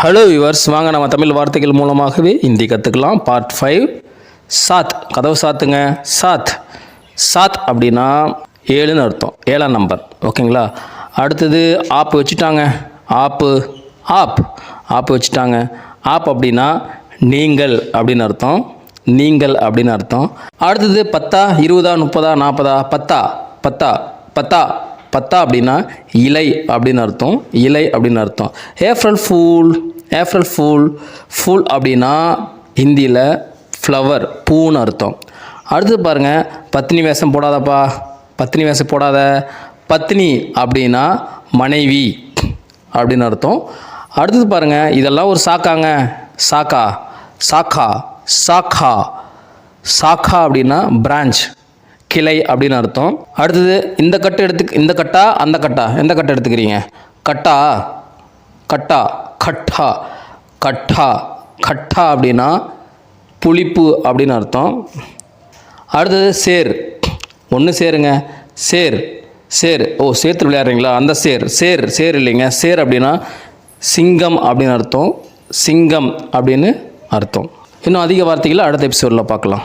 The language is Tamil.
ஹலோ வியூவர்ஸ், வாங்க நம்ம தமிழ் வார்த்தைகள் மூலமாகவே ஹிந்தி கற்றுக்கலாம். பார்ட் 5 சாத். கதவு சாத்துங்க. சாத். சாத் அப்படின்னா 7ன்னு அர்த்தம், 7ஆம் நம்பர். ஓகேங்களா? அடுத்தது ஆப் வச்சுட்டாங்க. ஆப்பு ஆப் ஆப் வச்சுட்டாங்க. ஆப் அப்படின்னா நீங்கள் அப்படின்னு அர்த்தம். நீங்கள் அப்படின்னு அர்த்தம். அடுத்தது 10, 20, 30, 40, பத்தா. பத்தா பத்தா பத்தா அப்படின்னா இலை அப்படின்னு அர்த்தம். இலை அப்படின்னு அர்த்தம். April fool. April fool. Fool அப்படின்னா ஹிந்தியில் ஃப்ளவர், பூன்னு அர்த்தம். அடுத்தது பாருங்கள், பத்தினி வேஷம் போடாதப்பா. பத்தினி வேஷம் போடாத. பத்தினி அப்படின்னா மனைவி அப்படின்னு அர்த்தம். அடுத்தது பாருங்கள், இதெல்லாம் ஒரு சாக்காங்க. சாக்கா. சாக்கா. சாக்கா. சாக்கா அப்படின்னா பிரான்ச், கிளை அப்படின்னு அர்த்தம். அடுத்தது இந்த கட்டு இந்த கட்டா அந்த கட்டா, எந்த கட்டை எடுத்துக்கிறீங்க? கட்டா. கட்டா. கட்டா. கட்டா. கட்டா அப்படின்னா புளிப்பு அப்படின்னு அர்த்தம். அடுத்தது சேர். ஒன்று சேருங்க. சேர். சேர். ஓ, சேர்த்து விளையாடுறீங்களா? அந்த சேர். சேர். சேர் இல்லைங்க. சேர் அப்படின்னா சிங்கம் அப்படின்னு அர்த்தம். சிங்கம் அப்படின்னு அர்த்தம். இன்னும் அதிக வார்த்தைகளை அடுத்த எபிசோடில் பார்க்கலாம்.